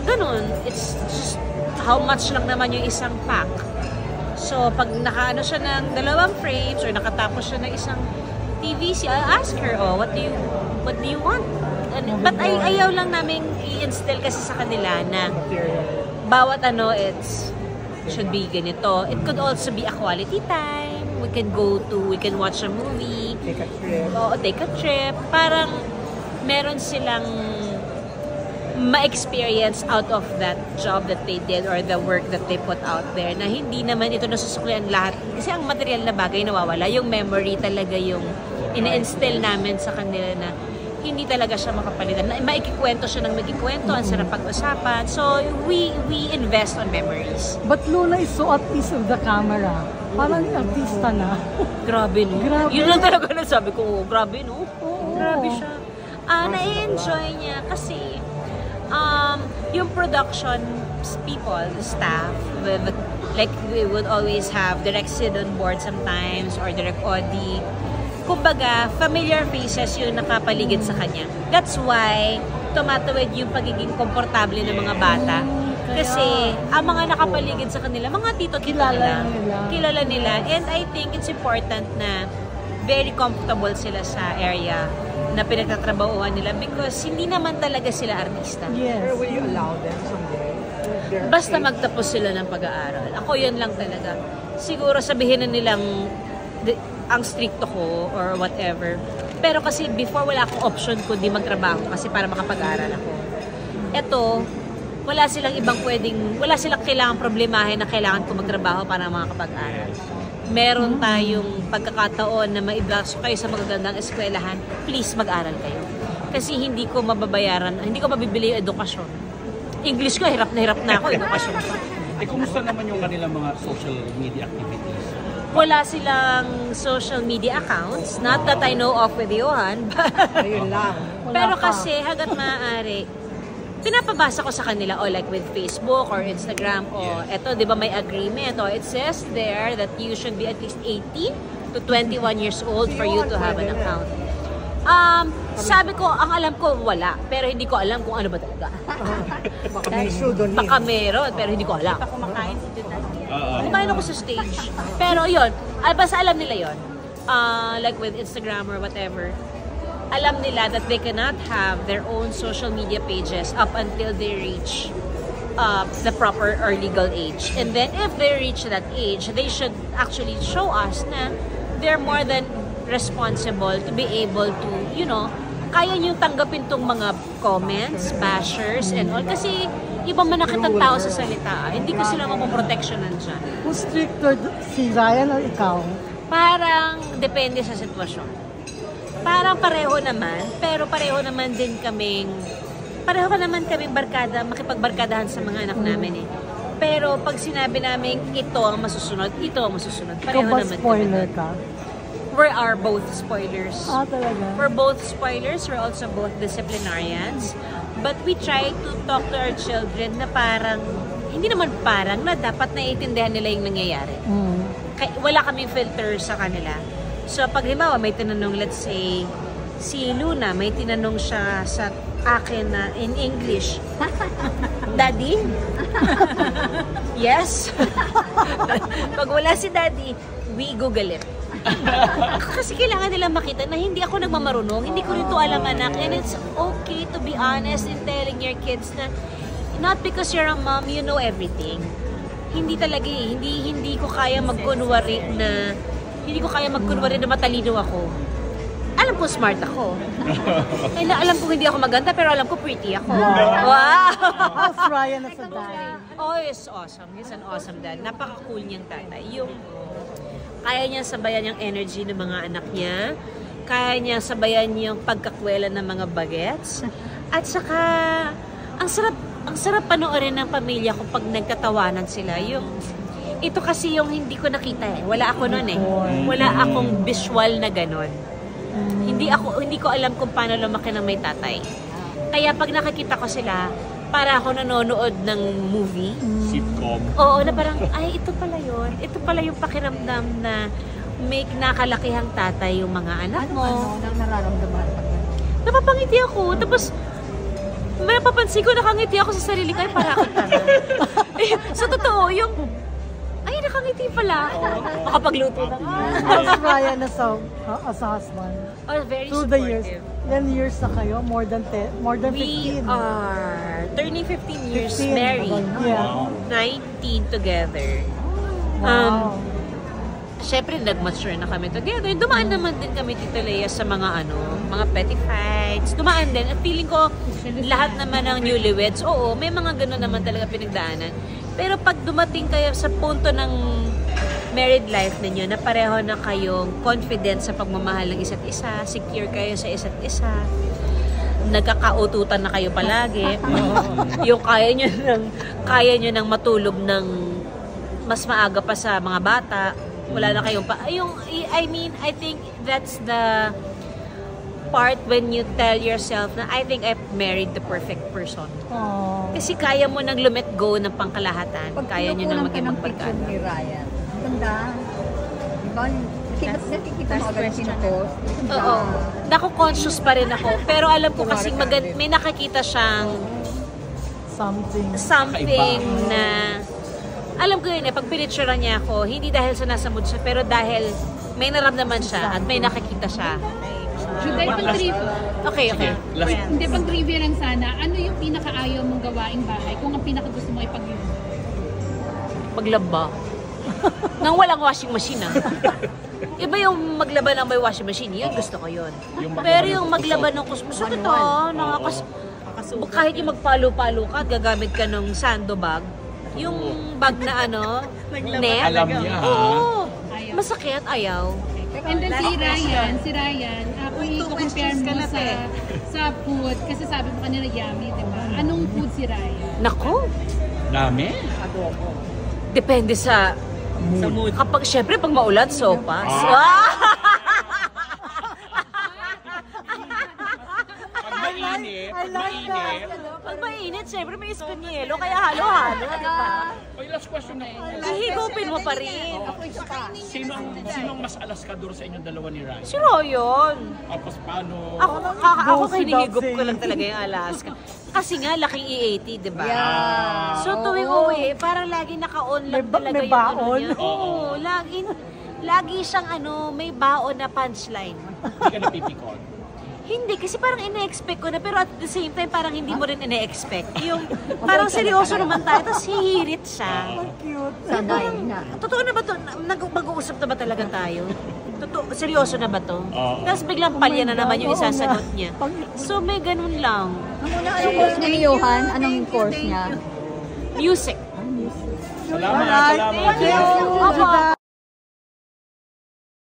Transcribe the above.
ganun. It's just how much lang naman yung isang pack. So, pag nakaano siya ng 2 frames or nakatapos siya ng isang TVC, I'll ask her, oh, what do you want? But ayaw lang namin i-instill kasi sa kanila na bawat ano, should be ganito. It could also be a quality time. We can watch a movie. Take a trip. Oo, take a trip. Parang meron silang ma-experience out of that job that they did or the work that they put out there na hindi naman ito nasusuklian lahat. Kasi ang material na bagay nawawala. Yung memory talaga yung ina-instill namin sa kanila na hindi talaga siya makapalitan. Maikikwento siya ng maikikwento, ang sarap pag-usapan. So, we invest on memories. But Luna is so at ease of the camera. Parang artista na. Grabe, no? Grabe. Yun lang talaga na sabi ko, grabe, no? Oo. Grabe siya. Na-enjoy niya kasi yung production people, the staff, like we would always have Direct Sid on board sometimes or Direct Audie. Kumbaga, familiar faces yung nakapaligid sa kanya. That's why tumatawid yung pagiging komportable ng mga bata. Kasi ang mga nakapaligid sa kanila, mga tito-tito nila. Kilala nila. And I think it's important na very comfortable sila sa area na pinagtatrabahuan nila because hindi naman talaga sila artista. Yes. Or will you allow them someday? Basta magtapos sila ng pag-aaral. Ako yun lang talaga. Siguro sabihin na nilang ang stricto ko or whatever. Pero kasi before wala akong option kundi magtrabaho kasi para makapag-aral ako. Eto, wala silang kailangan problemahin na kailangan ko magtrabaho para makapag-aral. Meron tayong pagkakataon na maiblaso kayo sa magagandang eskwelahan, please mag-aral kayo. Kasi hindi ko mababayaran, hindi ko mabibili yung edukasyon. English ko, hirap na ako, edukasyon ko. Kumusta naman yung kanilang mga social media activities? Wala silang social media accounts. Not that I know of with Johan. Ayun lang. Pero kasi, hanggat maaari, pinapabasa ko sa kanila, like with Facebook or Instagram, eto, di ba may agreement, it says there that you should be at least 18 to 21 years old for you to have an account. Sabi ko, ang alam ko, wala. Pero hindi ko alam kung ano ba talaga. Baka may pseudonym. Baka meron, pero hindi ko alam. Kumakain ako sa stage. Pero yun, basta alam nila yun. Like with Instagram or whatever. Alam nila that they cannot have their own social media pages up until they reach the proper or legal age. And then if they reach that age, they should actually show us na they're more than responsible to be able to, kaya nyo tanggapin tong mga comments, bashers, and all. Kasi ibang manakitang tao sa salita. Hindi ko sila mapoprotectionan dyan. Who's stricter, si Ryan o ikaw? Parang depende sa sitwasyon. Parang pareho naman, pero pareho naman kaming barkada, makipagbarkadahan sa mga anak namin eh. Pero pag sinabi namin ito ang masusunod, pareho naman spoiler ka? We are both spoilers. Talaga? We're both spoilers, we're also both disciplinarians. But we try to talk to our children na parang, hindi naman parang, na dapat naiintindihan nila yung nangyayari. Wala kaming filter sa kanila. So, pag halimbawa may tinanong, let's say, si Luna, may tinanong siya sa akin na in English, Daddy? Yes? Pag wala si Daddy, we Google it. Kasi kailangan nila makita na hindi ako nagmamarunong, hindi ko rin to alam anak, and it's okay to be honest in telling your kids na not because you're a mom, you know everything. Hindi talaga hindi ko kaya magkunwari na matalino ako. Alam ko smart ako. Alam ko hindi ako maganda, pero alam ko pretty ako. Wow! How's Ryan as a dad? Oh, he's awesome. He's an awesome dad. Napaka-cool niyang tatay. Kaya niya sabayan yung energy ng mga anak niya. Kaya niya sabayan yung pagkakwela ng mga bagets. At saka, ang sarap panoorin ng pamilya ko pag nagtatawanan sila. Ito kasi yung hindi ko nakita eh. Wala ako nun eh. Wala akong visual na ganon. Hindi ko alam kung paano lumaki ng may tatay. Kaya pag nakikita ko sila, para ako nanonood ng movie. Sitcom. Oo, na parang, ay, ito pala yun. Ito pala yung pakiramdam na may nakalakihang tatay yung mga anak mo. Ano nang nararamdaman? Napapangiti ako. Tapos, napapansin ko, nakangiti ako sa sarili ko, ay para akong tanga. Sa totoo, yung, ay, nakangiti pala ako. Makapagluto na. How's Ryan as a husband? Oh, very Through the years. supportive. Ilan years na kayo? More than 15? We are turning 15 years 15. married. Yeah. 19 together. Wow. Siyempre, nag-mature na kami together. Dumaan naman din kami, Tito Lea, sa mga mga petty fights. Dumaan din. At feeling ko, lahat naman ng newlyweds, oo, may mga gano'n naman talaga pinagdaanan. Pero pag dumating kayo sa punto ng married life ninyo, na pareho na kayong confident sa pagmamahal ng isa't isa, secure kayo sa isa't isa, nagkakaututan na kayo palagi, yung kaya nyo nang matulog ng mas maaga pa sa mga bata, wala na kayong I think that's the part when you tell yourself na I think I've married the perfect person. Oh. Kasi kaya mo nang let go ng pangkalahatan, kaya nyo nang maging magbarkada. ni Ryan, ganda. Diba? Nakikita mo agad sinupost. Oo. Naku-conscious pa rin ako. Pero alam ko kasi may nakakita siyang something na alam ko yun pag pinicturean niya ako, hindi dahil sa nasa mood siya, pero dahil may naramdaman siya at may nakakita siya. Juday, Okay. Hindi, pag trivia lang sana, ano yung pinakaayaw mong gawaing bahay kung ang pinakagusto mo ay paglaba? Maglaba. Nang walang washing machine Iba yung maglaba ng may washing machine, yun gusto ko yun. Pero yung maglaba ng kuskus, totoo, kahit yung magpalo-palo ka at gagamit ka ng sandobag, yung bag na net. Alam niya, ha? Oo. Masakit, ayaw. And then si Ryan, kung i-compare mo sa food, kasi sabi mo kanina yummy, di ba? Anong food si Ryan? Nako, Dami. depende sa mood. Kapag, syempre, pag maulan, sopas. Pag mainit, syempre may espanyelo, kaya halo-halo, di ba? Okay, last question na. Hihigupin mo pa rin. Sino ang mas alaskador sa inyong dalawa ni Ryan? Si Royon. Tapos paano? Ako hinihigup ko lang talaga yung Alaska. Kasi nga, laking E80, di ba? Yeah. So tuwing uwi, parang lagi naka-on lang talaga may yung baon? niya. Oo, lagi siyang may baon na punchline. Hindi ka napipikon. Hindi, kasi parang ine-expect ko na, pero at the same time, parang hindi mo rin ine-expect. Yung, parang seryoso naman tayo, tapos hihirit siya. Cute. Sanay na. Totoo na ba to? Mag-uusap na ba talaga tayo? Totoo, seryoso na ba to? Oo. Tapos biglang palya na naman yung isasagot niya. So may ganun lang. Anong course niya ni Johan? Anong course niya? Music. Salamat. Thank you. Opo.